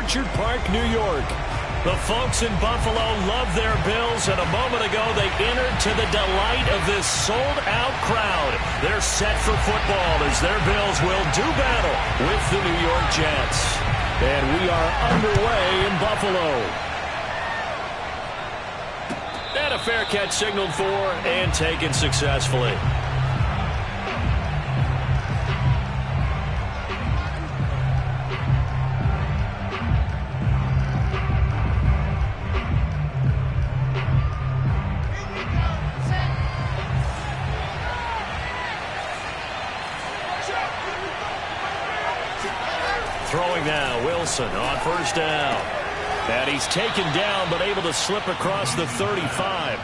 Orchard Park, New York. The folks in Buffalo love their Bills, and a moment ago they entered to the delight of this sold-out crowd. They're set for football as their Bills will do battle with the New York Jets. And we are underway in Buffalo. And a fair catch signaled for and taken successfully. Throwing now, Wilson on first down. And he's taken down, but able to slip across the 35.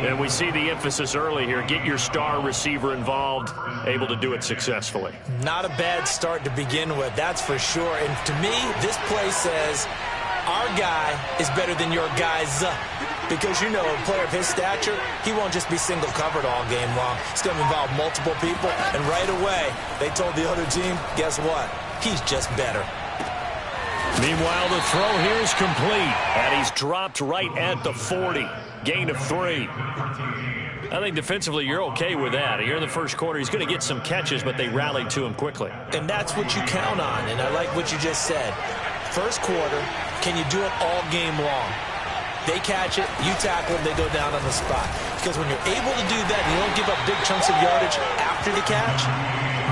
And we see the emphasis early here. Get your star receiver involved, able to do it successfully. Not a bad start to begin with, that's for sure. And to me, this play says our guy is better than your guys. Because, you know, a player of his stature, he won't just be single covered all game long. It's going to involve multiple people. And right away, they told the other team, guess what? He's just better. Meanwhile, the throw here is complete. And he's dropped right at the 40. Gain of 3. I think defensively you're okay with that. Here in the first quarter, he's going to get some catches, but they rallied to him quickly. And that's what you count on. And I like what you just said. First quarter, can you do it all game long? They catch it, you tackle them, they go down on the spot. Because when you're able to do that and you don't give up big chunks of yardage after the catch,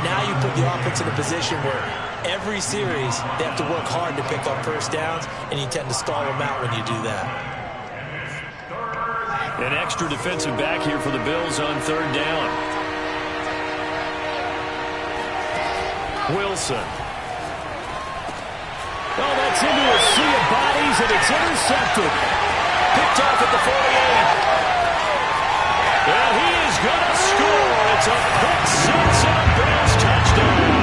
now you put the offense in a position where every series they have to work hard to pick up first downs, and you tend to stall them out when you do that. An extra defensive back here for the Bills on third down. Wilson. Oh, that's into a sea of bodies, and it's intercepted. Picked off at the 48. And he is going to score. It's a pick six and a Bills touchdown.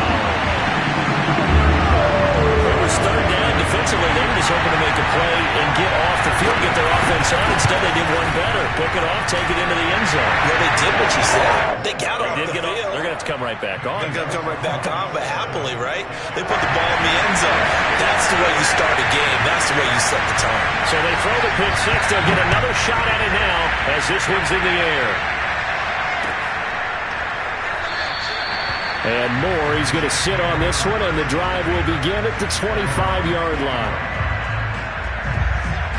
It was third down defensively. They were just hoping to make a play and get off the field, get their offense on. Instead, they did one better. Pick it off, take it into the end zone. Well, they did what you said. They got off the field. They're going to have to come right back on. They're going to come right back on, but happily, right? They put the ball in the end zone. That's the way you start a game. That's the way you set the tone. So they throw the pick six. They'll get another shot at it now as this one's in the air. And Moore, he's going to sit on this one, and the drive will begin at the 25-yard line.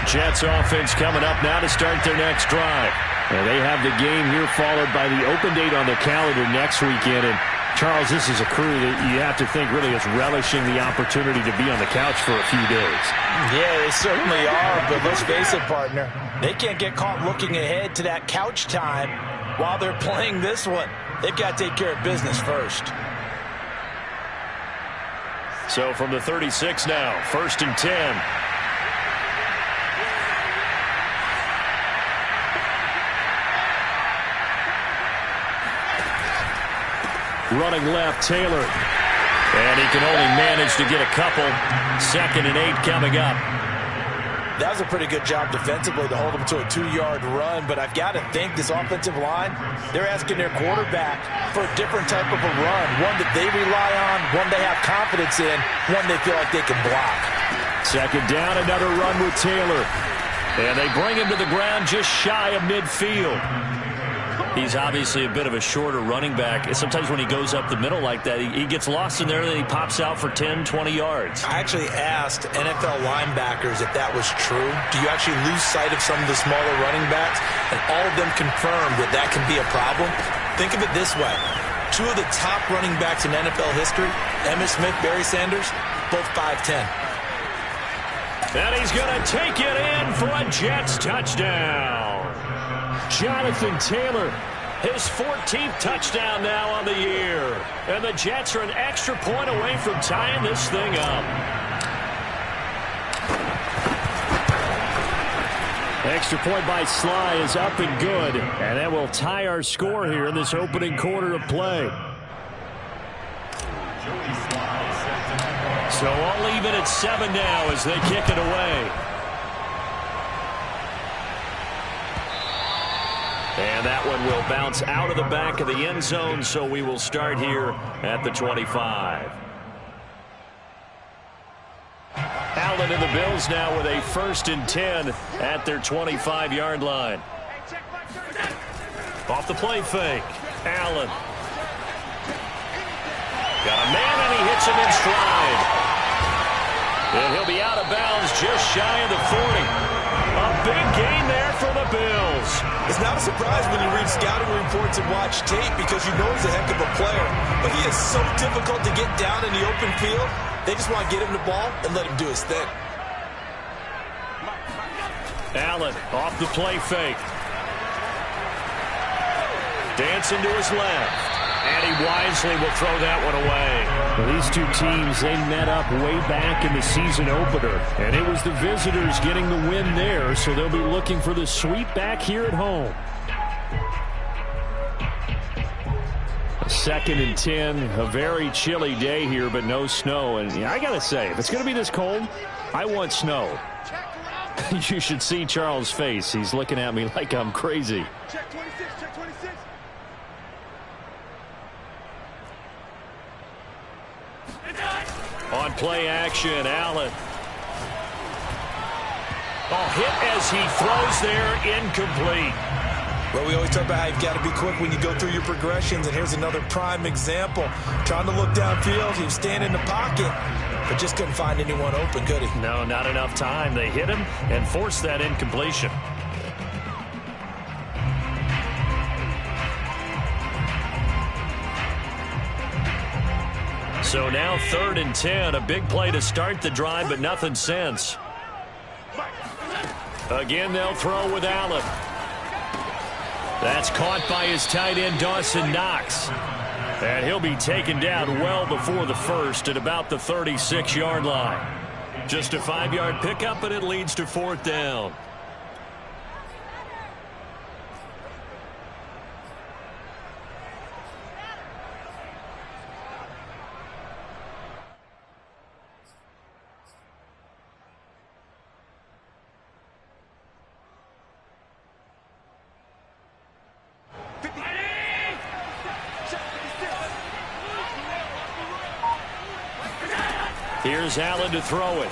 Jets offense coming up now to start their next drive. And they have the game here followed by the open date on the calendar next weekend. And Charles, this is a crew that you have to think really is relishing the opportunity to be on the couch for a few days. Yeah, they certainly are, but let's face it, partner. They can't get caught looking ahead to that couch time while they're playing this one. They've got to take care of business first. So from the 36 now, 1st and 10. Running left, Taylor. And he can only manage to get a couple. 2nd and 8 coming up. That was a pretty good job defensively to hold them to a 2-yard run, but I've got to think this offensive line, they're asking their quarterback for a different type of a run, one that they rely on, one they have confidence in, one they feel like they can block. 2nd down, another run with Taylor. And they bring him to the ground just shy of midfield. He's obviously a bit of a shorter running back. Sometimes when he goes up the middle like that, he gets lost in there, and then he pops out for 10, 20 yards. I actually asked NFL linebackers if that was true. Do you actually lose sight of some of the smaller running backs? And all of them confirmed that that can be a problem. Think of it this way. 2 of the top running backs in NFL history, Emmitt Smith, Barry Sanders, both 5'10". And he's going to take it in for a Jets touchdown. Jonathan Taylor, his 14th touchdown now on the year. And the Jets are an extra point away from tying this thing up. Extra point by Sly is up and good. And that will tie our score here in this opening quarter of play. So all even at 7 now as they kick it away. And that one will bounce out of the back of the end zone, so we will start here at the 25. Allen and the Bills now with a 1st and 10 at their 25-yard line. Off the play fake. Allen. Got a man, and he hits him in stride. And he'll be out of bounds just shy of the 40. A big gain there for the Bills. It's not a surprise when you read scouting reports and watch tape because you know he's a heck of a player. But he is so difficult to get down in the open field. They just want to get him the ball and let him do his thing. Allen off the play fake. Dancing to his left. And he wisely will throw that one away. Well, these two teams, they met up way back in the season opener. And it was the visitors getting the win there, so they'll be looking for the sweep back here at home. 2nd and 10, a very chilly day here, but no snow. And I got to say, if it's going to be this cold, I want snow. You should see Charles' face. He's looking at me like I'm crazy. Check 26, check 26. On play action, Allen. Oh, hit as he throws there, incomplete. Well, we always talk about how you've got to be quick when you go through your progressions, and here's another prime example. Trying to look downfield, he was standing in the pocket, but just couldn't find anyone open, could he? No, not enough time. They hit him and forced that incompletion. So now 3rd and 10, a big play to start the drive, but nothing since. Again, they'll throw with Allen. That's caught by his tight end, Dawson Knox. And he'll be taken down well before the first at about the 36-yard line. Just a 5-yard pickup, and it leads to 4th down. Here's Allen to throw it.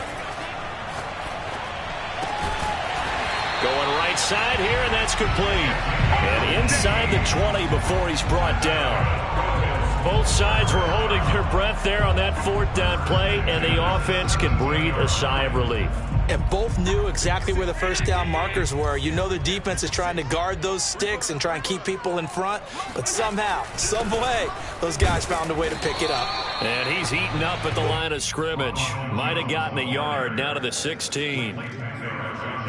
Going right side here, and that's complete. And inside the 20 before he's brought down. Both sides were holding their breath there on that 4th down play, and the offense can breathe a sigh of relief. And both knew exactly where the 1st down markers were. You know the defense is trying to guard those sticks and try and keep people in front, but somehow, some way, those guys found a way to pick it up. And he's eaten up at the line of scrimmage. Might have gotten a yard down to the 16.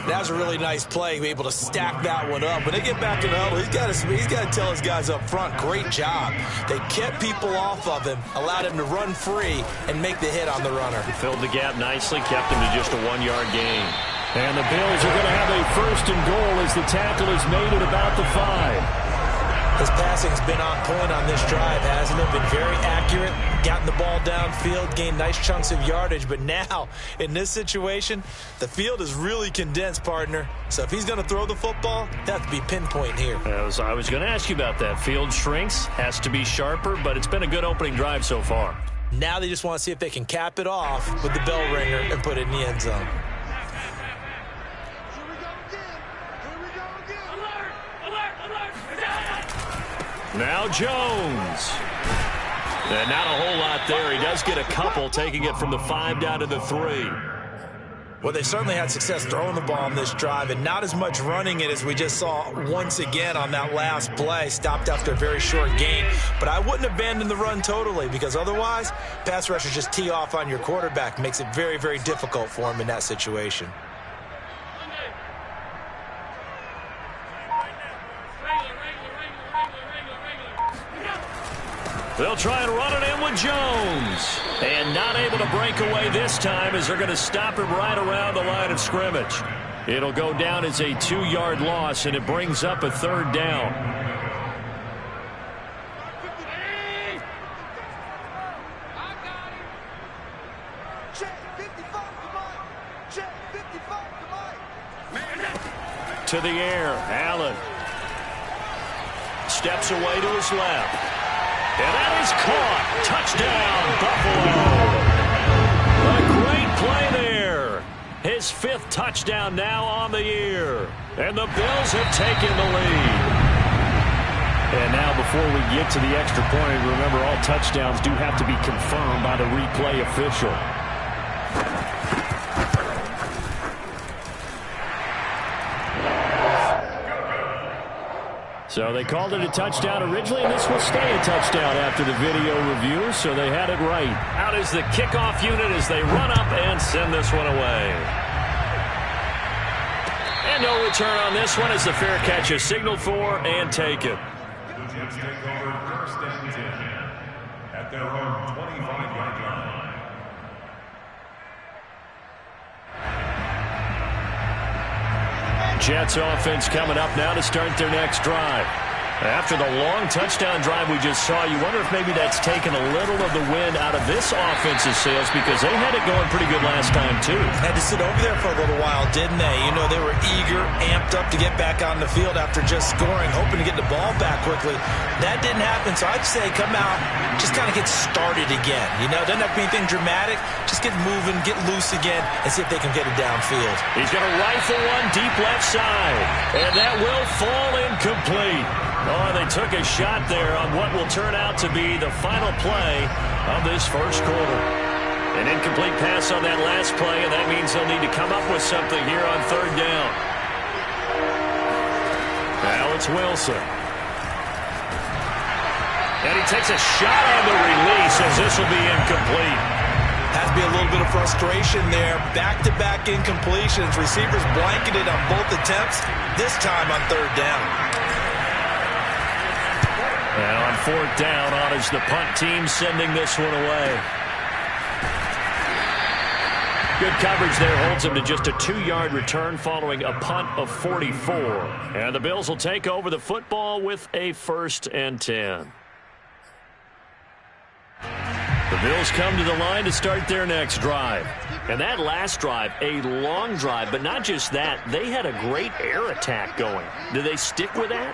That was a really nice play, be able to stack that one up. When they get back in the huddle, he's got to tell his guys up front, great job. They kept people off of him, allowed him to run free and make the hit on the runner. He filled the gap nicely, kept him to just a 1-yard gain. And the Bills are going to have a 1st and goal as the tackle is made at about the 5. His passing's been on point on this drive, hasn't it? Been very accurate, gotten the ball downfield, gained nice chunks of yardage. But now, in this situation, the field is really condensed, partner. So if he's going to throw the football, that has to be pinpoint here. I was going to ask you about that. Field shrinks, has to be sharper, but it's been a good opening drive so far. Now they just want to see if they can cap it off with the bell ringer and put it in the end zone. Now Jones. And not a whole lot there. He does get a couple, taking it from the 5 down to the 3. Well, they certainly had success throwing the ball on this drive, and not as much running it as we just saw once again on that last play. Stopped after a very short gain. But I wouldn't abandon the run totally, because otherwise, pass rushers just tee off on your quarterback. Makes it very, very difficult for him in that situation. They'll try and run it in with Jones. And not able to break away this time as they're going to stop him right around the line of scrimmage. It'll go down as a 2-yard loss, and it brings up a 3rd down. To the air, Allen. Steps away to his left. And that is caught. Touchdown, Buffalo. A great play there. His 5th touchdown now on the year. And the Bills have taken the lead. And now before we get to the extra point, remember all touchdowns do have to be confirmed by the replay official. So they called it a touchdown originally, and this will stay a touchdown after the video review, so they had it right. Out is the kickoff unit as they run up and send this one away. And no return on this one as the fair catch is signaled for and taken. Jets take over 1st and 10 at their own 25-yard line. Jets offense coming up now to start their next drive. After the long touchdown drive we just saw, you wonder if maybe that's taken a little of the wind out of this offense's sails because they had it going pretty good last time, too. Had to sit over there for a little while, didn't they? You know, they were eager, amped up to get back on the field after just scoring, hoping to get the ball back quickly. That didn't happen, so I'd say come out, just kind of get started again. You know, doesn't have to be anything dramatic. Just get moving, get loose again, and see if they can get it downfield. He's going to rifle one deep left side, and that will fall incomplete. Oh, they took a shot there on what will turn out to be the final play of this first quarter. An incomplete pass on that last play, and that means they'll need to come up with something here on 3rd down. Now it's Wilson. And he takes a shot on the release as this will be incomplete. Has to be a little bit of frustration there. Back-to-back incompletions. Receivers blanketed on both attempts, this time on 3rd down. And on 4th down, on is the punt team sending this one away. Good coverage there holds him to just a 2-yard return following a punt of 44. And the Bills will take over the football with a 1st and 10. The Bills come to the line to start their next drive. And that last drive, a long drive, but not just that. They had a great air attack going. Do they stick with that?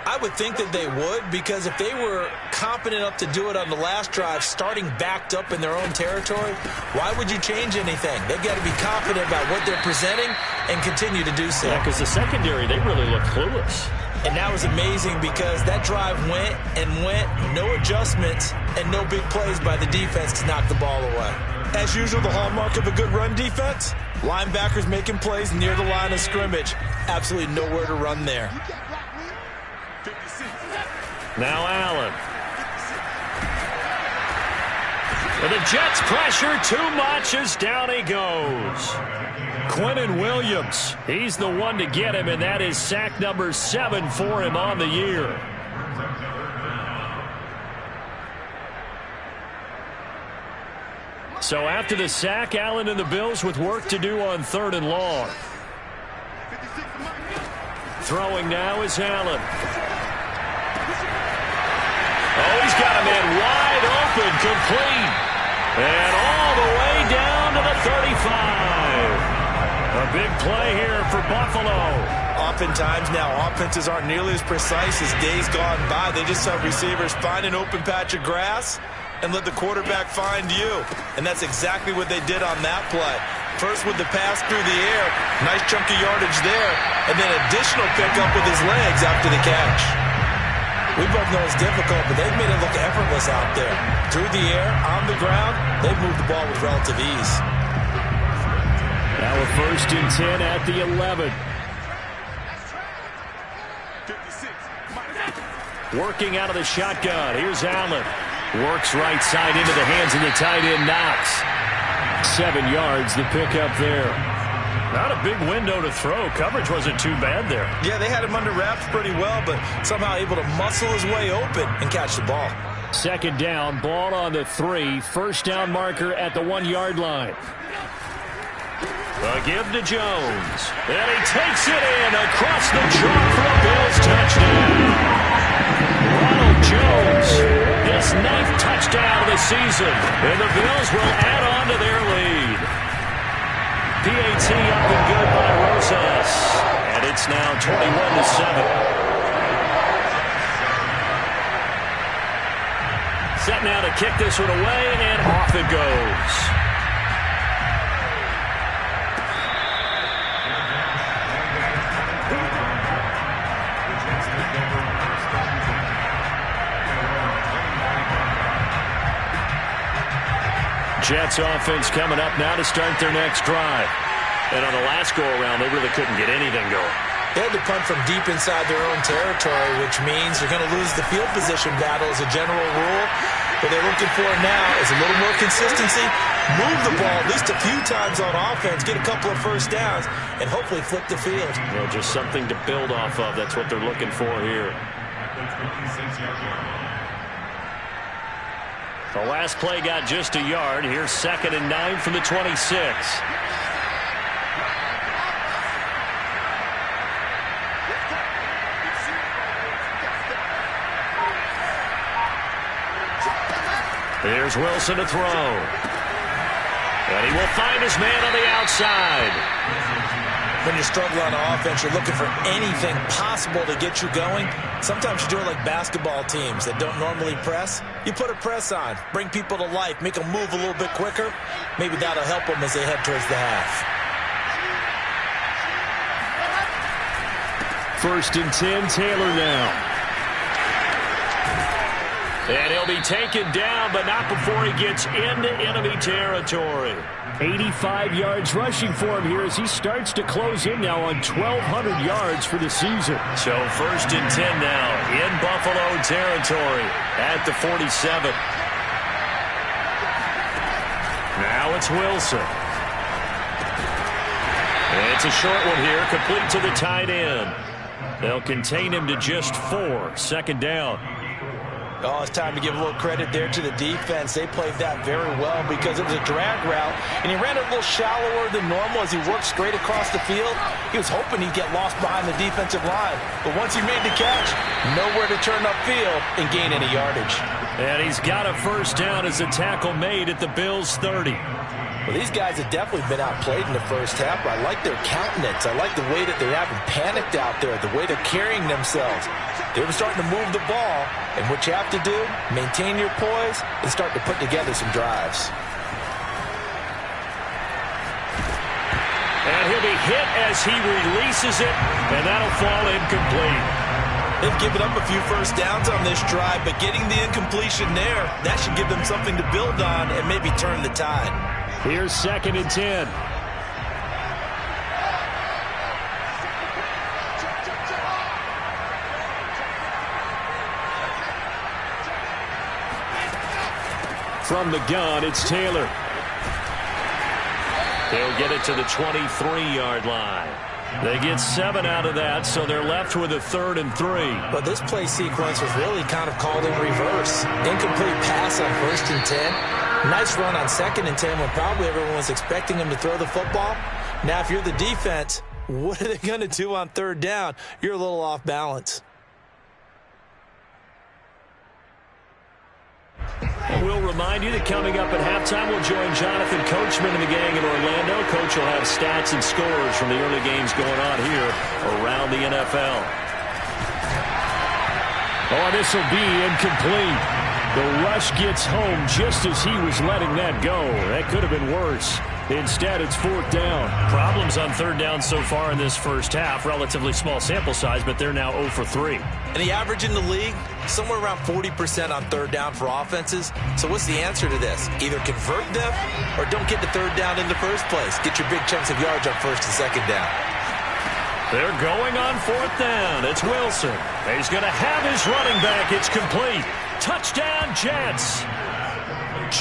I would think that they would, because if they were competent enough to do it on the last drive, starting backed up in their own territory, why would you change anything? They've got to be confident about what they're presenting and continue to do so. Yeah, because the secondary, they really look clueless. And that was amazing because that drive went and went, no adjustments, and no big plays by the defense to knock the ball away. As usual, the hallmark of a good run defense, linebackers making plays near the line of scrimmage. Absolutely nowhere to run there. Now Allen. And the Jets pressure too much as down he goes. Quinnen Williams, he's the one to get him, and that is sack number 7 for him on the year. So after the sack, Allen and the Bills with work to do on 3rd and long. Throwing now is Allen. Oh, he's got a man wide open, complete. And all the way down to the 35. A big play here for Buffalo. Oftentimes now, offenses aren't nearly as precise as days gone by. They just have receivers find an open patch of grass and let the quarterback find you. And that's exactly what they did on that play. First with the pass through the air, nice chunky yardage there, and then additional pickup with his legs after the catch. We both know it's difficult, but they've made it look effortless out there. Through the air, on the ground, they've moved the ball with relative ease. Now a 1st and 10 at the 11. Working out of the shotgun. Here's Allen. Works right side into the hands of the tight end, Knox. 7 yards, the pickup there. Not a big window to throw. Coverage wasn't too bad there. Yeah, they had him under wraps pretty well, but somehow able to muscle his way open and catch the ball. 2nd down, ball on the 3. 1st down marker at the 1-yard line. A give to Jones. And he takes it in across the chalk for a Bills touchdown. Ronald Jones, his 9th touchdown of the season. And the Bills will add on to their lead. PAT up and good by Rosas. And it's now 21-7. Set now to kick this one away, and off it goes. Jets offense coming up now to start their next drive. And on the last go-around, they really couldn't get anything going. They had to punt from deep inside their own territory, which means you're going to lose the field position battle as a general rule. What they're looking for now is a little more consistency, move the ball at least a few times on offense, get a couple of first downs, and hopefully flip the field. Yeah, just something to build off of. That's what they're looking for here. The last play got just a yard. Here's 2nd and 9 from the 26. Here's Wilson to throw. And he will find his man on the outside. When you struggle on offense, you're looking for anything possible to get you going. Sometimes you do it like basketball teams that don't normally press. You put a press on, bring people to life, make them move a little bit quicker. Maybe that'll help them as they head towards the half. 1st and 10, Taylor now. And he'll be taken down, but not before he gets into enemy territory. 85 yards rushing for him here as he starts to close in now on 1,200 yards for the season. So 1st and 10 now in Buffalo territory at the 47. Now it's Wilson. It's a short one here, complete to the tight end. They'll contain him to just 4. 2nd down. Oh, it's time to give a little credit there to the defense. They played that very well because it was a drag route, and he ran it a little shallower than normal as he worked straight across the field. He was hoping he'd get lost behind the defensive line, but once he made the catch, nowhere to turn upfield and gain any yardage. And he's got a first down as a tackle made at the Bills' 30. Well, these guys have definitely been outplayed in the first half. I like their countenance. I like the way that they haven't panicked out there, the way they're carrying themselves. They were starting to move the ball, and what you have to do, maintain your poise and start to put together some drives. And he'll be hit as he releases it, and that'll fall incomplete. They've given up a few first downs on this drive, but getting the incompletion there, that should give them something to build on and maybe turn the tide. Here's 2nd and 10. From the gun, it's Taylor. He'll get it to the 23-yard line. They get 7 out of that, so they're left with a 3rd and 3. But this play sequence was really kind of called in reverse. Incomplete pass on 1st and 10. Nice run on 2nd and 10 when probably everyone was expecting him to throw the football. Now, if you're the defense, what are they going to do on 3rd down? You're a little off balance. And we'll remind you that coming up at halftime, we'll join Jonathan Coachman and the gang in Orlando. Coach will have stats and scores from the early games going on here around the NFL. Oh, this will be incomplete. The rush gets home just as he was letting that go. That could have been worse. Instead, it's 4th down. Problems on 3rd down so far in this first half. Relatively small sample size, but they're now 0 for 3. And the average in the league, somewhere around 40% on 3rd down for offenses. So what's the answer to this? Either convert them or don't get the 3rd down in the first place. Get your big chunks of yards on 1st and 2nd down. They're going on 4th down. It's Wilson. He's going to have his running back. It's complete. Touchdown, Jets.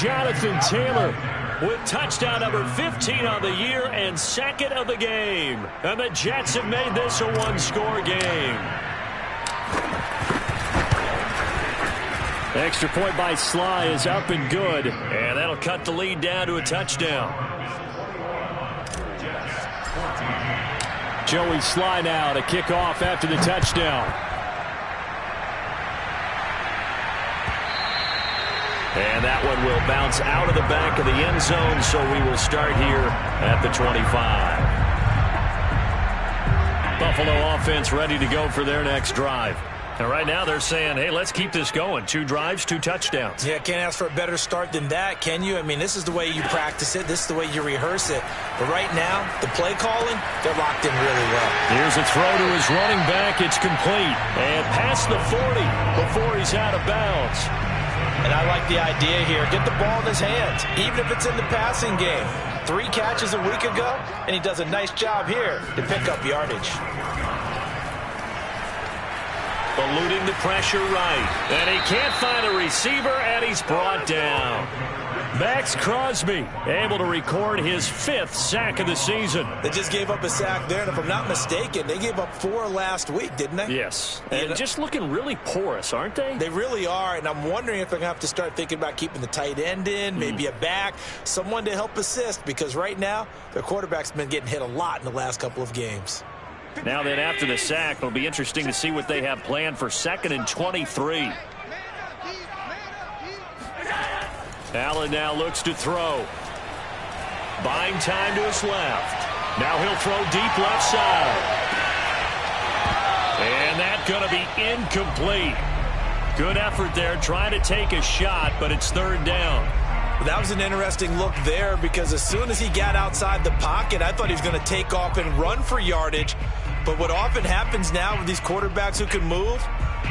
Jonathan Taylor with touchdown number 15 on the year and 2nd of the game. And the Jets have made this a one-score game. Extra point by Sly is up and good. And that'll cut the lead down to a touchdown. Joey Sly now to kick off after the touchdown. And that one will bounce out of the back of the end zone, so we will start here at the 25. Buffalo offense ready to go for their next drive. And right now they're saying, hey, let's keep this going. 2 drives, 2 touchdowns. Yeah, can't ask for a better start than that, can you? I mean, this is the way you practice it. This is the way you rehearse it. But right now, the play calling, they're locked in really well. Here's a throw to his running back. It's complete. And past the 40 before he's out of bounds. And I like the idea here. Get the ball in his hands, even if it's in the passing game. 3 catches a week ago, and he does a nice job here to pick up yardage. Eluding the pressure right. And he can't find a receiver, and he's brought down. Max Crosby able to record his 5th sack of the season. They just gave up a sack there, and if I'm not mistaken, they gave up 4 last week, didn't they? Yes. And just looking really porous, aren't they? They really are, and I'm wondering if they're going to have to start thinking about keeping the tight end in, maybe a back, someone to help assist, because right now their quarterback's been getting hit a lot in the last couple of games. Now then, after the sack, it'll be interesting to see what they have planned for 2nd and 23. Allen now looks to throw. Buying time to his left. Now he'll throw deep left side. And that's going to be incomplete. Good effort there, trying to take a shot, but it's 3rd down. That was an interesting look there, because as soon as he got outside the pocket, I thought he was going to take off and run for yardage. But what often happens now with these quarterbacks who can move,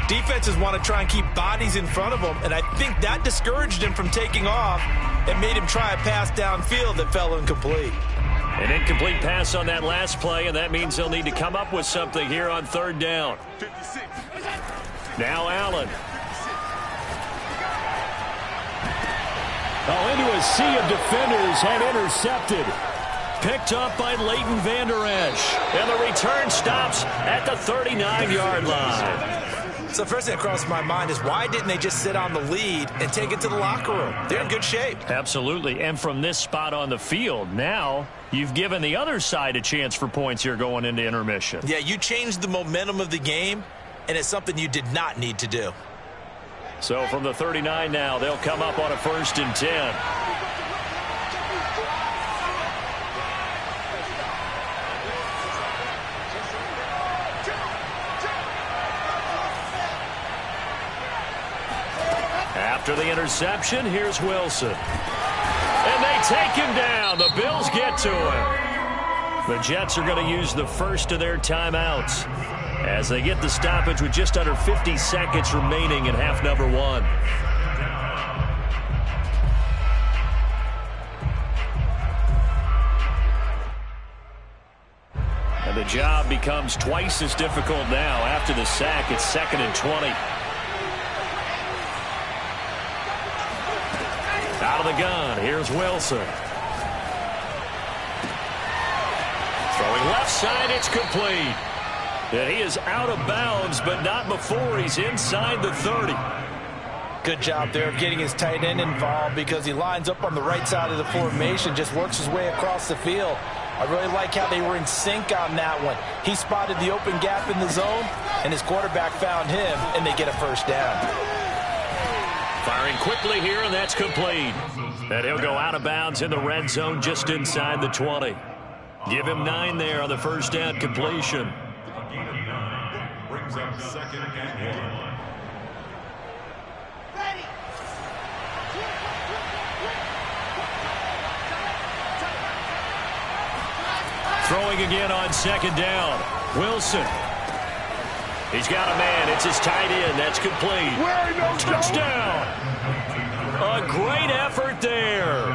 defenses want to try and keep bodies in front of them, and I think that discouraged him from taking off and made him try a pass downfield that fell incomplete. An incomplete pass on that last play, and that means they'll need to come up with something here on 3rd down. Now Allen. Into a sea of defenders and intercepted. Picked up by Leighton Vander Esch. And the return stops at the 39-yard line. So the first thing that crosses my mind is, why didn't they just sit on the lead and take it to the locker room? They're in good shape. Absolutely. And from this spot on the field, now you've given the other side a chance for points here going into intermission. Yeah, you changed the momentum of the game, and it's something you did not need to do. So from the 39 now, they'll come up on a 1st and 10. After the interception, here's Wilson. And they take him down. The Bills get to him. The Jets are going to use the first of their timeouts as they get the stoppage with just under 50 seconds remaining in half number 1. And the job becomes twice as difficult now. After the sack, it's 2nd and 20. Out of the gun, here's Wilson. Throwing left side, it's complete. And he is out of bounds, but not before he's inside the 30. Good job there of getting his tight end involved, because he lines up on the right side of the formation, just works his way across the field. I really like how they were in sync on that one. He spotted the open gap in the zone, and his quarterback found him, and they get a 1st down. Firing quickly here, and that's complete. And he'll go out of bounds in the red zone just inside the 20. Give him 9 there on the 1st down completion. A gain of 9 brings up 2nd and 1. Throwing again on 2nd down. Wilson. He's got a man. It's his tight end. That's complete. Touchdown. A great effort there.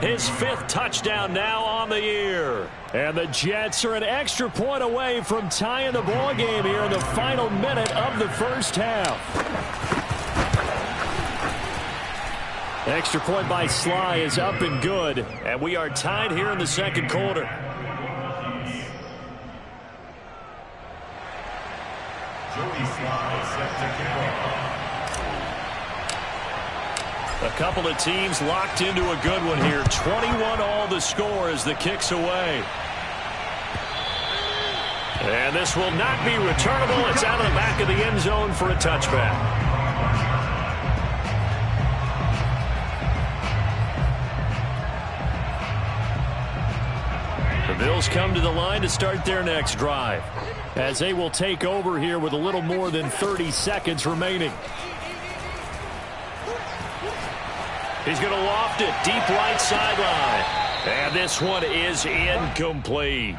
His 5th touchdown now on the year. And the Jets are an extra point away from tying the ball game here in the final minute of the 1st half. Extra point by Sly is up and good. And we are tied here in the 2nd quarter. A couple of teams locked into a good one here. 21 all the score as the kick's away. And this will not be returnable. It's out of the back of the end zone for a touchback. The Bills come to the line to start their next drive, as they will take over here with a little more than 30 seconds remaining. He's going to loft it deep right sideline. And this one is incomplete.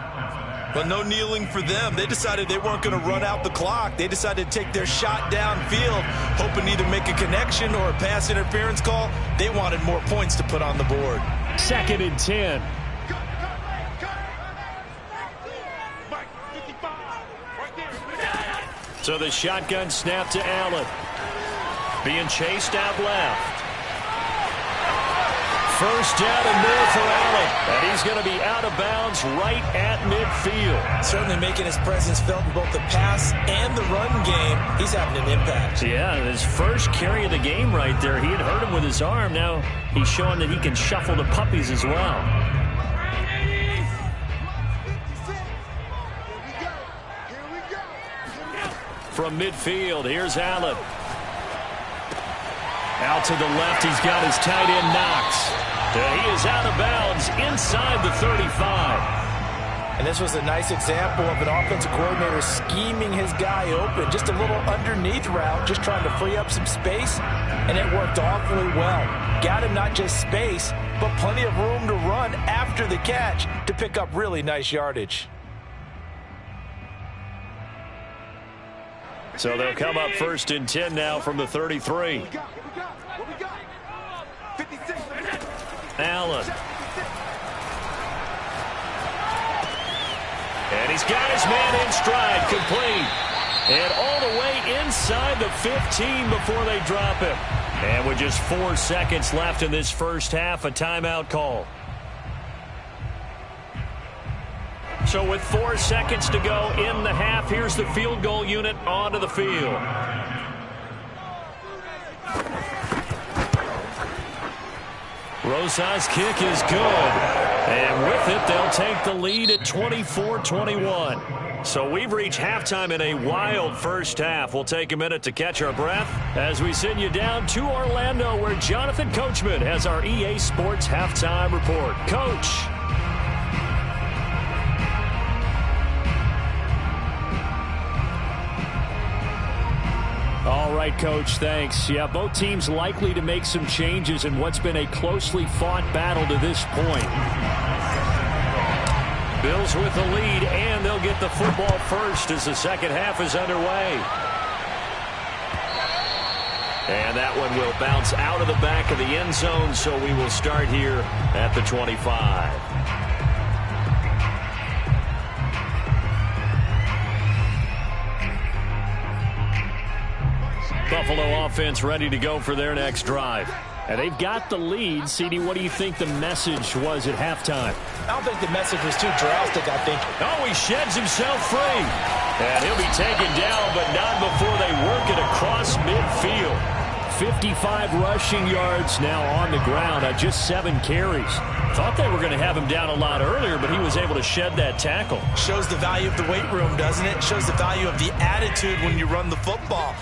But no kneeling for them. They decided they weren't going to run out the clock. They decided to take their shot downfield, hoping to either make a connection or a pass interference call. They wanted more points to put on the board. 2nd and 10. So the shotgun snap to Allen. Being chased out left. First down and more for Allen. And he's going to be out of bounds right at midfield. Certainly making his presence felt in both the pass and the run game. He's having an impact. Yeah, his first carry of the game right there. He had hurt him with his arm. Now he's showing that he can shuffle the puppies as well. From midfield, here's Allen. Out to the left, he's got his tight end Knox. He is out of bounds inside the 35. And this was a nice example of an offensive coordinator scheming his guy open. Just a little underneath route, just trying to free up some space, and it worked awfully well. Got him not just space, but plenty of room to run after the catch to pick up really nice yardage. So they'll come up 1st and 10 now from the 33. Allen. And he's got his man in stride, complete. And all the way inside the 15 before they drop him. And with just 4 seconds left in this first half, a timeout call. So with 4 seconds to go in the half, here's the field goal unit onto the field. Rosa's kick is good. And with it, they'll take the lead at 24-21. So we've reached halftime in a wild first half. We'll take a minute to catch our breath as we send you down to Orlando, where Jonathan Coachman has our EA Sports halftime report. Coach. All right, Coach, thanks. Yeah, both teams likely to make some changes in what's been a closely fought battle to this point. Bills with the lead, and they'll get the football first as the second half is underway. And that one will bounce out of the back of the end zone, so we will start here at the 25. Buffalo offense ready to go for their next drive. And they've got the lead. CD, what do you think the message was at halftime? I don't think the message was too drastic, I think. Oh, he sheds himself free. And he'll be taken down, but not before they work it across midfield. 55 rushing yards now on the ground on just 7 carries. Thought they were going to have him down a lot earlier, but he was able to shed that tackle. Shows the value of the weight room, doesn't it? Shows the value of the attitude when you run the football.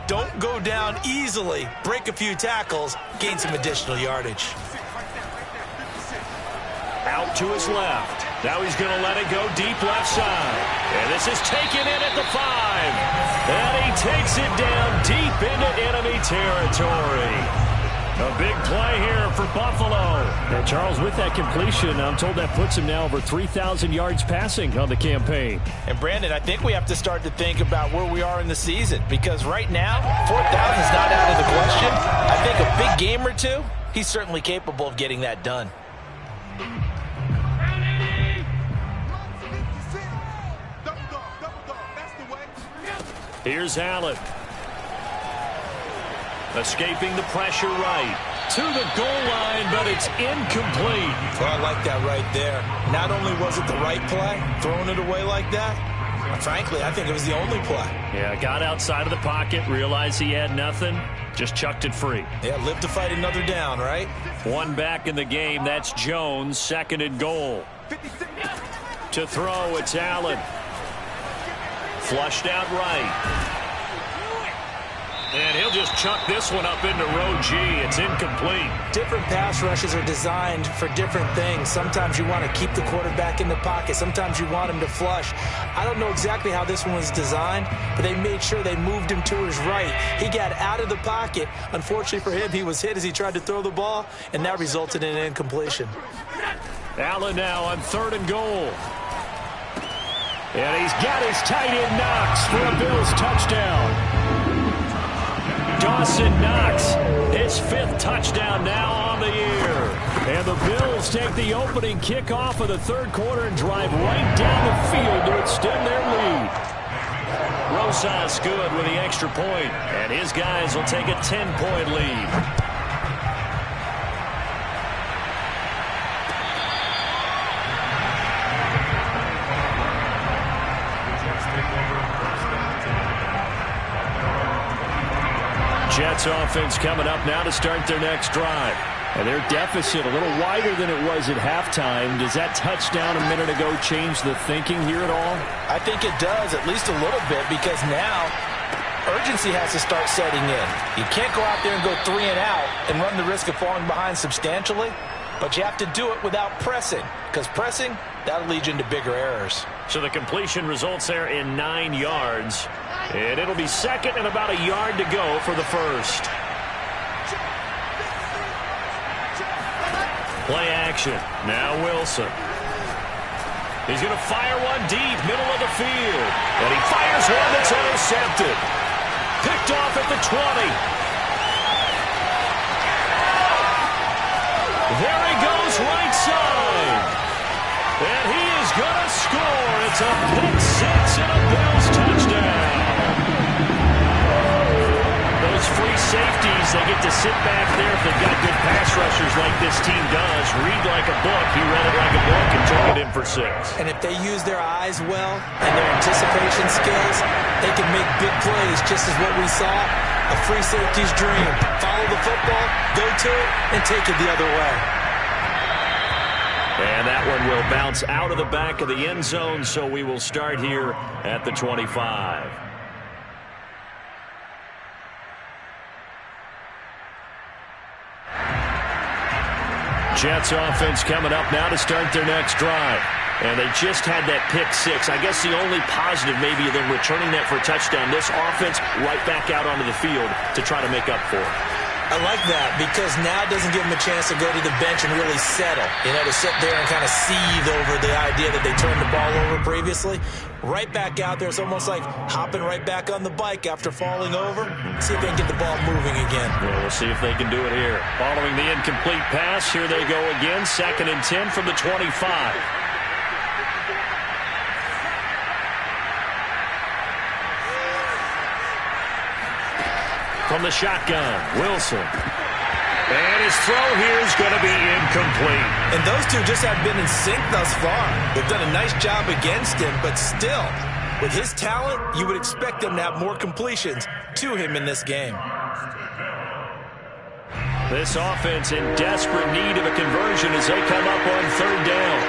Don't go down easily. Break a few tackles. Gain some additional yardage. Out to his left. Now he's going to let it go deep left side. And this is taken in at the 5. And he takes it down deep into enemy territory. A big play here for Buffalo. And Charles, with that completion, I'm told that puts him now over 3,000 yards passing on the campaign. And Brandon, I think we have to start to think about where we are in the season, because right now, 4,000 is not out of the question. I think a big game or two, he's certainly capable of getting that done. Here's Allen. Escaping the pressure right. To the goal line, but it's incomplete. Well, I like that right there. Not only was it the right play, throwing it away like that, frankly, I think it was the only play. Yeah, got outside of the pocket, realized he had nothing, just chucked it free. Yeah, live to fight another down, right? One back in the game, that's Jones, 2nd and goal. To throw, it's Allen. Flushed out right. And he'll just chuck this one up into row G. It's incomplete. Different pass rushes are designed for different things. Sometimes you want to keep the quarterback in the pocket. Sometimes you want him to flush. I don't know exactly how this one was designed, but they made sure they moved him to his right. He got out of the pocket. Unfortunately for him, he was hit as he tried to throw the ball, and that resulted in an incompletion. Allen now on 3rd and goal. And he's got his tight end Knox for a Bills touchdown. Dawson Knox, his 5th touchdown now on the year. And the Bills take the opening kickoff of the 3rd quarter and drive right down the field to extend their lead. Rosas good with the extra point, and his guys will take a 10-point lead. Jets offense coming up now to start their next drive. And their deficit a little wider than it was at halftime. Does that touchdown a minute ago change the thinking here at all? I think it does, at least a little bit, because now urgency has to start setting in. You can't go out there and go 3 and out and run the risk of falling behind substantially, but you have to do it without pressing, because pressing, that'll lead you into bigger errors. So the completion results there in 9 yards. And it'll be 2nd and about a yard to go for the 1st. Play action. Now Wilson. He's going to fire one deep, middle of the field. And he fires one that's intercepted. Picked off at the 20. There he goes, right side. And he is going to score. It's a pick 6 and a Bills touchdown. Those free safeties, they get to sit back there if they've got good pass rushers like this team does. Read like a book. He read it like a book and took it in for 6. And if they use their eyes well and their anticipation skills, they can make big plays, just as what we saw. A free safety's dream. Follow the football, go to it, and take it the other way. And that one will bounce out of the back of the end zone, so we will start here at the 25. Jets offense coming up now to start their next drive. And they just had that pick 6. I guess the only positive maybe of them returning that for a touchdown. This offense right back out onto the field to try to make up for it. I like that because now it doesn't give them a chance to go to the bench and really settle. You know, to sit there and kind of seethe over the idea that they turned the ball over previously. Right back out there. It's almost like hopping right back on the bike after falling over. See if they can get the ball moving again. Yeah, we'll see if they can do it here. Following the incomplete pass, here they go again. 2nd and 10 from the 25. From the shotgun, Wilson. And his throw here is going to be incomplete. And those two just have been in sync thus far. They've done a nice job against him, but still, with his talent, you would expect them to have more completions to him in this game. This offense in desperate need of a conversion as they come up on 3rd down.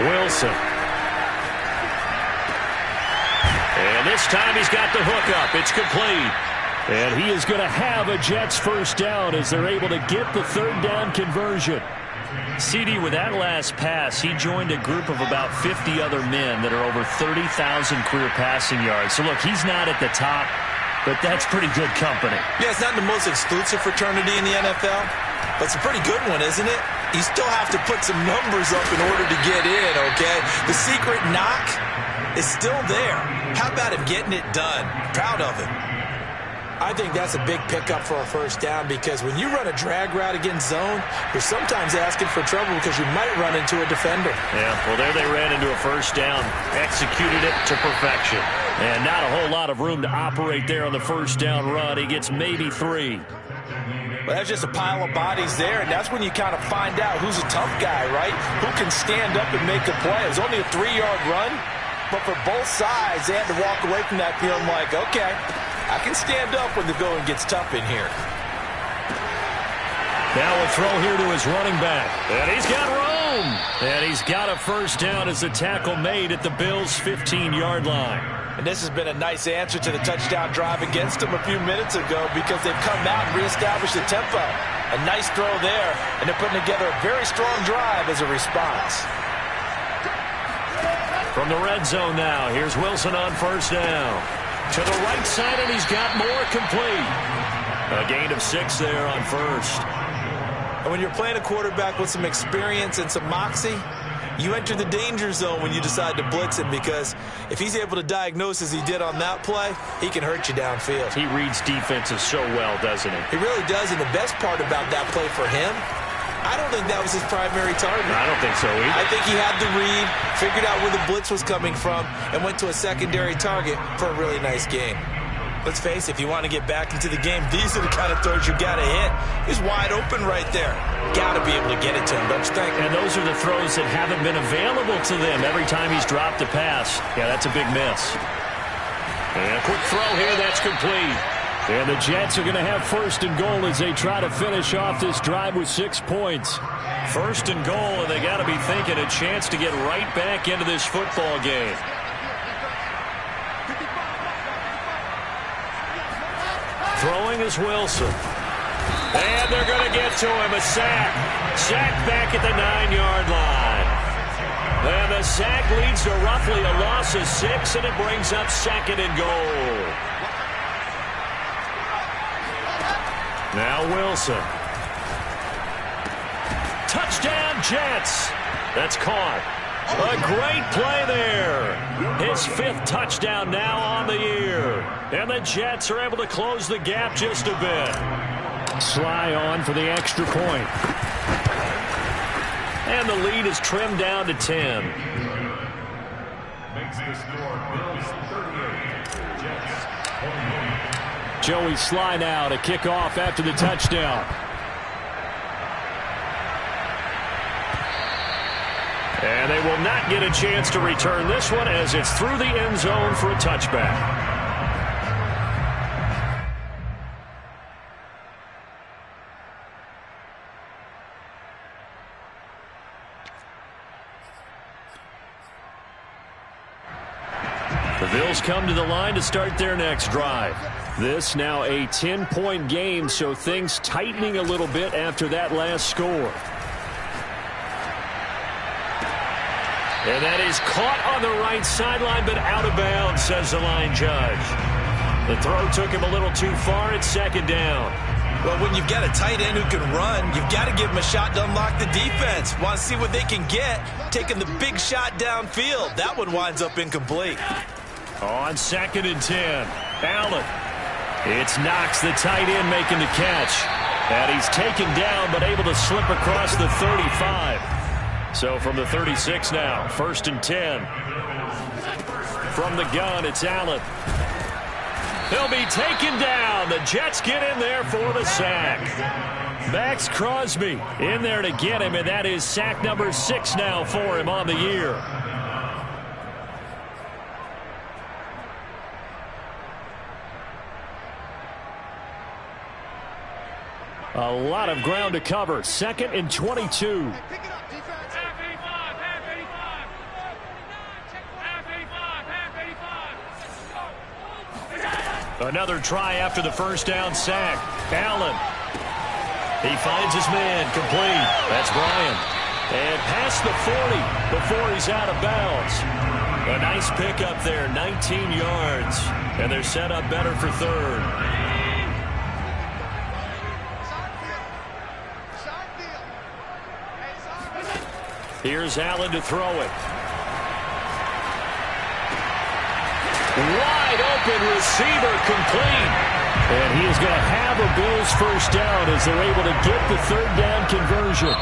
Wilson. And this time he's got the hook up. It's complete. And he is going to have a Jets 1st down as they're able to get the 3rd down conversion. CD, with that last pass, he joined a group of about 50 other men that are over 30,000 career passing yards. So, look, he's not at the top, but that's pretty good company. Yeah, it's not the most exclusive fraternity in the NFL, but it's a pretty good one, isn't it? You still have to put some numbers up in order to get in, okay? The secret knock is still there. How about him getting it done? Proud of him. I think that's a big pickup for a 1st down because when you run a drag route against zone, you're sometimes asking for trouble because you might run into a defender. Yeah, well, there they ran into a 1st down, executed it to perfection. And not a whole lot of room to operate there on the 1st down run. He gets maybe 3. Well, that's just a pile of bodies there, and that's when you kind of find out who's a tough guy, right? Who can stand up and make a play. It was only a 3-yard run, but for both sides, they had to walk away from that feeling like, okay, I can stand up when the going gets tough in here. Now a throw here to his running back. And he's got room. And he's got a 1st down as the tackle made at the Bills' 15-yard line. And this has been a nice answer to the touchdown drive against them a few minutes ago because they've come out and reestablished the tempo. A nice throw there, and they're putting together a very strong drive as a response. From the red zone now, here's Wilson on 1st down. To the right side, and he's got more complete. A gain of 6 there on 1st. And when you're playing a quarterback with some experience and some moxie, You enter the danger zone when you decide to blitz him, because if he's able to diagnose as he did on that play, he can hurt you downfield. He reads defenses so well, doesn't he? He really does, and the best part about that play for him, I don't think that was his primary target. I don't think so either. I think he had the read, figured out where the blitz was coming from, and went to a secondary target for a really nice game. Let's face it, if you want to get back into the game, these are the kind of throws you got to hit. He's wide open right there. Got to be able to get it to him, don't you think? And those are the throws that haven't been available to them every time he's dropped a pass. Yeah, that's a big miss. And a quick throw here, that's complete. And the Jets are going to have first and goal as they try to finish off this drive with 6 points. First and goal, and they got to be thinking a chance to get right back into this football game. Throwing is Wilson. And they're going to get to him. A sack. Sack back at the 9-yard line. And the sack leads to roughly a loss of 6, and it brings up second and goal. Now Wilson. Touchdown, Jets. That's caught. A great play there. His 5th touchdown now on the year. And the Jets are able to close the gap just a bit. Sly on for the extra point. And the lead is trimmed down to 10. Makes the score Bills 38, Jets 28. Joey Sly now to kick off after the touchdown. And they will not get a chance to return this one as it's through the end zone for a touchback. The Bills come to the line to start their next drive. This now a 10-point game, so things tightening a little bit after that last score. And that is caught on the right sideline, but out of bounds, says the line judge. The throw took him a little too far. It's second down. Well, when you've got a tight end who can run, you've got to give him a shot to unlock the defense. Want to see what they can get, taking the big shot downfield. That one winds up incomplete. On second and 10, Allen. It's Knox, the tight end, making the catch. And he's taken down, but able to slip across the 35. So from the 36 now, first and 10. From the gun, it's Allen. He'll be taken down. The Jets get in there for the sack. Max Crosby in there to get him, and that is sack number 6 now for him on the year. A lot of ground to cover. Second and 22. Another try after the first down sack. Allen. He finds his man. Complete. That's Bryant. And past the 40 before he's out of bounds. A nice pickup there. 19 yards. And they're set up better for third. Here's Allen to throw it. Wide open receiver, complete. And he is going to have a Bills first down as they're able to get the third down conversion.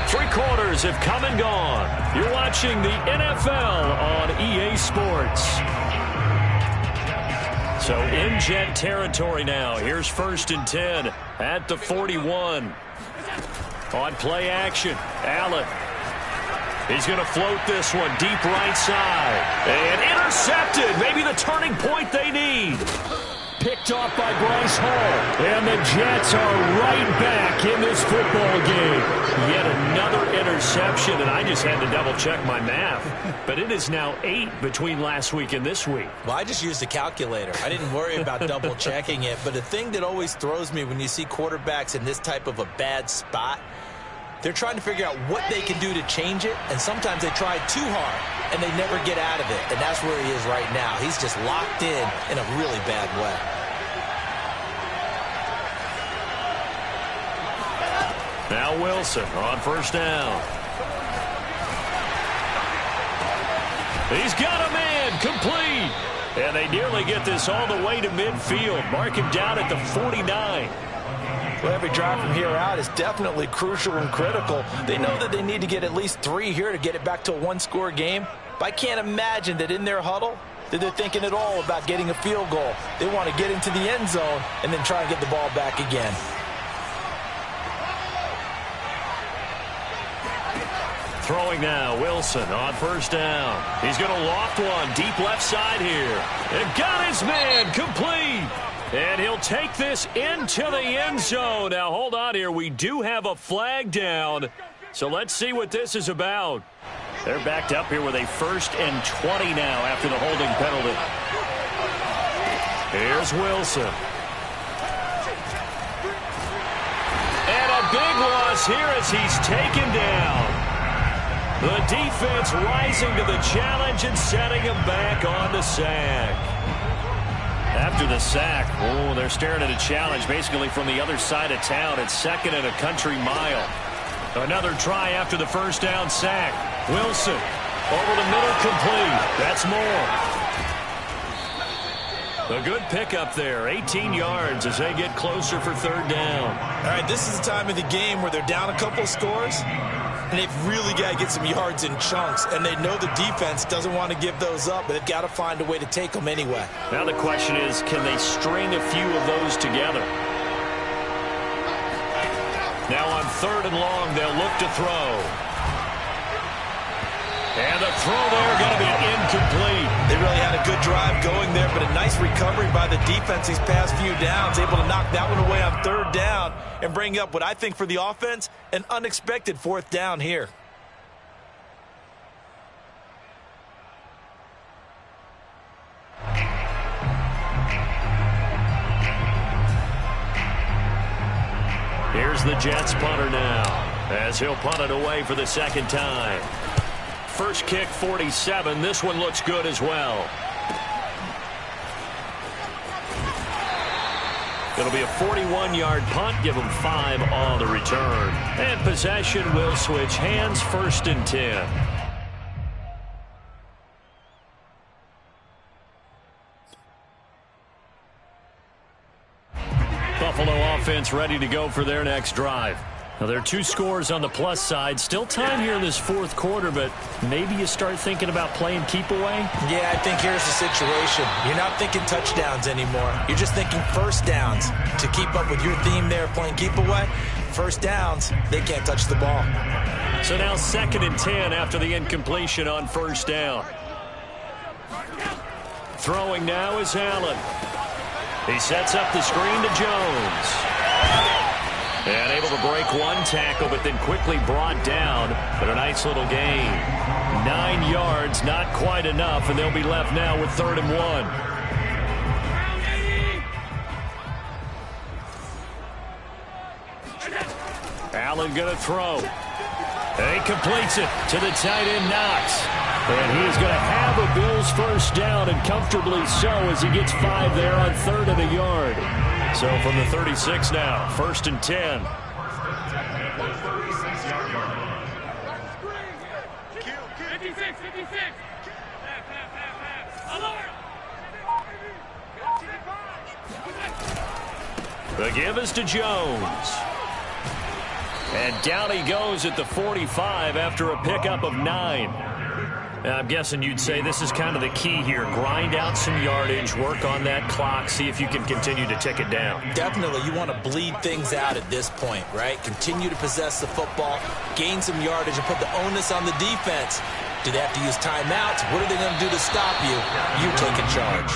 3 quarters have come and gone. You're watching the NFL on EA Sports. So in Jet territory now. Here's first and 10 at the 41. On play action, Allen. He's going to float this one deep right side. And intercepted. Maybe the turning point they need. Picked off by Bryce Hall. And the Jets are right back in this football game. Yet another interception, and I just had to double-check my math. But it is now 8 between last week and this week. Well, I just used a calculator. I didn't worry about double-checking it. But the thing that always throws me when you see quarterbacks in this type of a bad spot, they're trying to figure out what they can do to change it, and sometimes they try too hard, and they never get out of it, and that's where he is right now. He's just locked in a really bad way. Now Wilson on first down. He's got a man, complete. And they nearly get this all the way to midfield. Mark him down at the 49. Well, every drive from here out is definitely crucial and critical. They know that they need to get at least 3 here to get it back to a one-score game. But I can't imagine that in their huddle that they're thinking at all about getting a field goal. They want to get into the end zone and then try and get the ball back again. Throwing now, Wilson on first down. He's going to loft one deep left side here. And got his man, complete. And he'll take this into the end zone. Now, hold on here. We do have a flag down. So let's see what this is about. They're backed up here with a 1st and 20 now after the holding penalty. Here's Wilson. And a big loss here as he's taken down. The defense rising to the challenge and setting him back on the sack. After the sack, oh, they're staring at a challenge basically from the other side of town. It's 2nd and a country mile. Another try after the first down sack. Wilson over the middle, complete. That's more. A good pickup there, 18 yards as they get closer for 3rd down. All right, this is the time of the game where they're down a couple of scores, and they've really got to get some yards in chunks, and they know the defense doesn't want to give those up, but they've got to find a way to take them anyway. Now the question is, can they string a few of those together? Now on 3rd and long, they'll look to throw. And the throw there going to be incomplete. They really had a good drive going there, but a nice recovery by the defense these past few downs, able to knock that one away on 3rd down and bring up what I think for the offense, an unexpected 4th down here. Here's the Jets punter now as he'll punt it away for the 2nd time. First kick, 47. This one looks good as well. It'll be a 41-yard punt. Give them 5 on the return. And possession will switch hands, 1st and 10. Buffalo offense ready to go for their next drive. Now, there are 2 scores on the plus side. Still time here in this 4th quarter, but maybe you start thinking about playing keep away? Yeah, I think here's the situation. You're not thinking touchdowns anymore. You're just thinking 1st downs. To keep up with your theme there, playing keep away, 1st downs, they can't touch the ball. So now 2nd and 10 after the incompletion on 1st down. Throwing now is Allen. He sets up the screen to Jones. And able to break one tackle, but then quickly brought down. But a nice little gain. 9 yards, not quite enough, and they'll be left now with 3rd and 1. Allen going to throw. And he completes it to the tight end, Knox. And he's going to have a Bills 1st down, and comfortably so as he gets 5 there on 3rd and a yard. So from the 36 now, 1st and 10. The give is to Jones. And down he goes at the 45 after a pickup of 9. I'm guessing you'd say this is kind of the key here. Grind out some yardage, work on that clock, see if you can continue to tick it down. Definitely. You want to bleed things out at this point, right? Continue to possess the football, gain some yardage, and put the onus on the defense. Do they have to use timeouts? What are they going to do to stop you? You take in charge.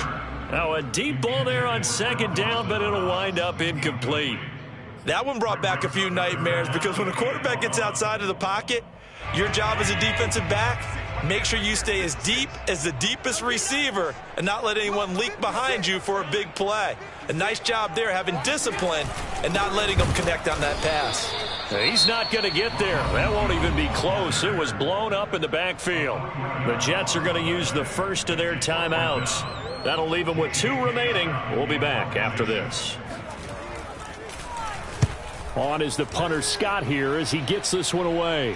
Now a deep ball there on 2nd down, but it'll wind up incomplete. That one brought back a few nightmares because when a quarterback gets outside of the pocket, your job as a defensive back, make sure you stay as deep as the deepest receiver and not let anyone leak behind you for a big play. A nice job there having discipline and not letting them connect on that pass. He's not going to get there. That won't even be close. It was blown up in the backfield. The Jets are going to use the first of their timeouts. That'll leave them with 2 remaining. We'll be back after this. On is the punter Scott here as he gets this one away.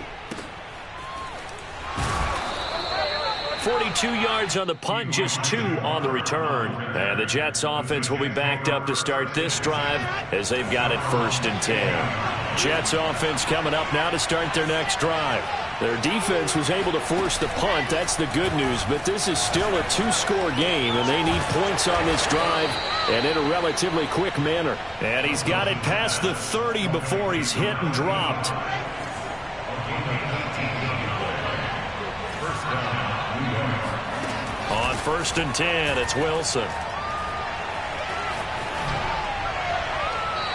42 yards on the punt, just 2 on the return. And the Jets offense will be backed up to start this drive as they've got it 1st and 10. Jets offense coming up now to start their next drive. Their defense was able to force the punt. That's the good news. But this is still a 2-score game, and they need points on this drive and in a relatively quick manner. And he's got it past the 30 before he's hit and dropped. On 1st and 10, it's Wilson.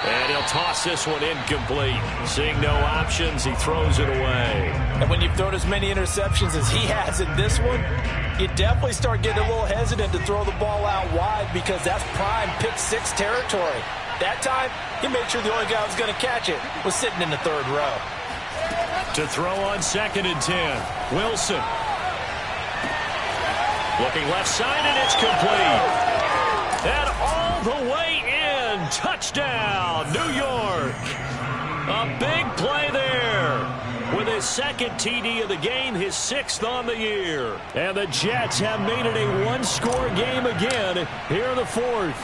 And he'll toss this one incomplete. Seeing no options, he throws it away. And when you've thrown as many interceptions as he has in this one, you definitely start getting a little hesitant to throw the ball out wide because that's prime pick-6 territory. That time, he made sure the only guy who was going to catch it was sitting in the 3rd row. To throw on 2nd and 10, Wilson. Looking left side, and it's complete. And all the way in. Touchdown, New York. A big play there. With his 2nd TD of the game, his 6th on the year. And the Jets have made it a 1-score game again here in the 4th.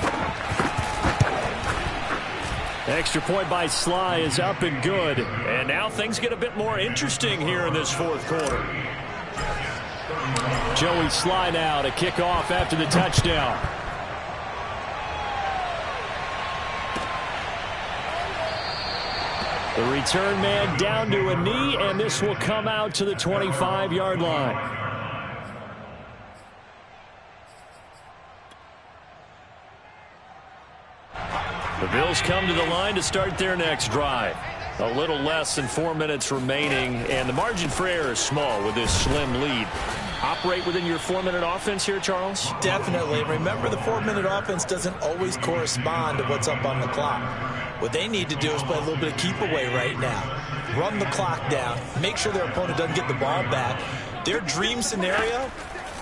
Extra point by Sly is up and good. And now things get a bit more interesting here in this 4th quarter. Joey Sly now to kick off after the touchdown. The return man down to a knee, and this will come out to the 25-yard line. The Bills come to the line to start their next drive. A little less than 4 minutes remaining, and the margin for error is small with this slim lead. Operate within your 4-minute offense here, Charles? Definitely. Remember, the 4-minute offense doesn't always correspond to what's up on the clock. What they need to do is play a little bit of keep away right now. Run the clock down. Make sure their opponent doesn't get the ball back. Their dream scenario,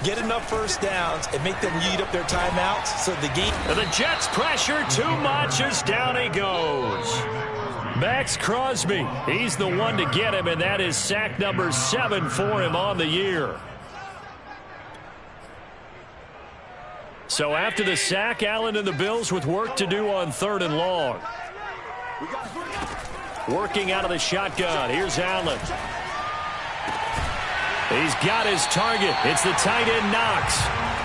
get enough first downs and make them eat up their timeouts so the game... And the Jets pressure too much as down he goes. Max Crosby, he's the one to get him, and that is sack number 7 for him on the year. So after the sack, Allen and the Bills with work to do on 3rd and long. Working out of the shotgun. Here's Allen. He's got his target. It's the tight end Knox.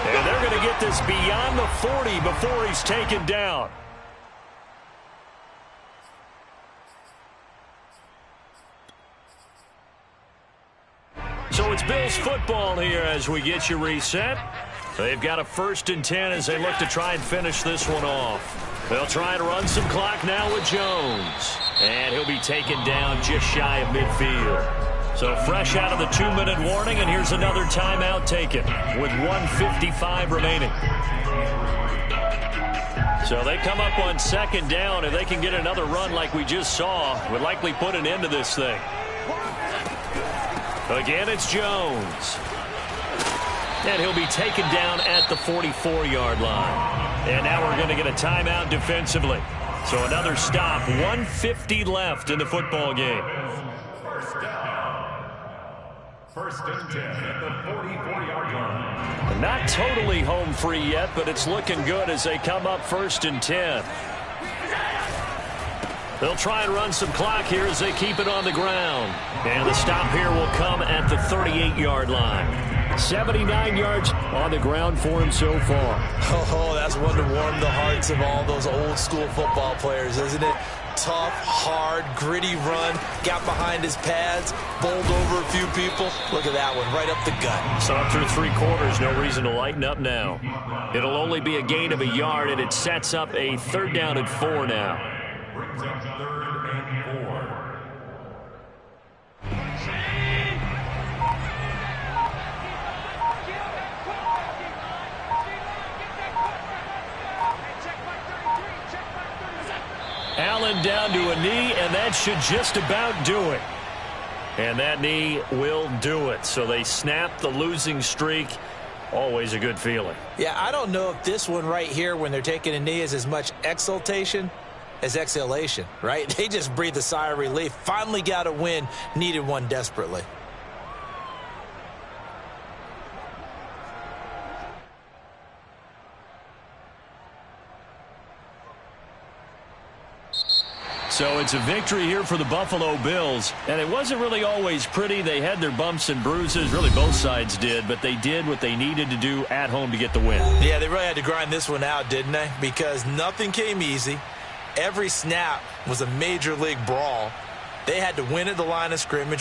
And they're going to get this beyond the 40 before he's taken down. So it's Bills football here as we get you reset. They've got a 1st and 10 as they look to try and finish this one off. They'll try and run some clock now with Jones. And he'll be taken down just shy of midfield. So fresh out of the 2-minute warning, and here's another timeout taken with 1:55 remaining. So they come up on 2nd down, and they can get another run like we just saw. Would likely put an end to this thing. Again, it's Jones. And he'll be taken down at the 44-yard line. And now we're going to get a timeout defensively. So another stop. 1:50 left in the football game. First down. 1st and 10 at the 44-yard line. Not totally home free yet, but it's looking good as they come up 1st and 10. They'll try and run some clock here as they keep it on the ground. And the stop here will come at the 38-yard line. 79 yards on the ground for him so far. Oh, that's one to warm the hearts of all those old-school football players, isn't it? Tough, hard, gritty run. Got behind his pads, bowled over a few people. Look at that one, right up the gut. So up through 3 quarters, no reason to lighten up now. It'll only be a gain of a yard, and it sets up a 3rd down and 4 now. Brings up 3rd and 4. Allen down to a knee, and that should just about do it. And that knee will do it. So they snap the losing streak. Always a good feeling. Yeah, I don't know if this one right here when they're taking a knee is as much exultation as exhalation, right? They just breathe a sigh of relief. Finally got a win. Needed one desperately. So it's a victory here for the Buffalo Bills. And it wasn't really always pretty. They had their bumps and bruises. Really, both sides did. But they did what they needed to do at home to get the win. Yeah, they really had to grind this one out, didn't they? Because nothing came easy. Every snap was a major league brawl. They had to win at the line of scrimmage.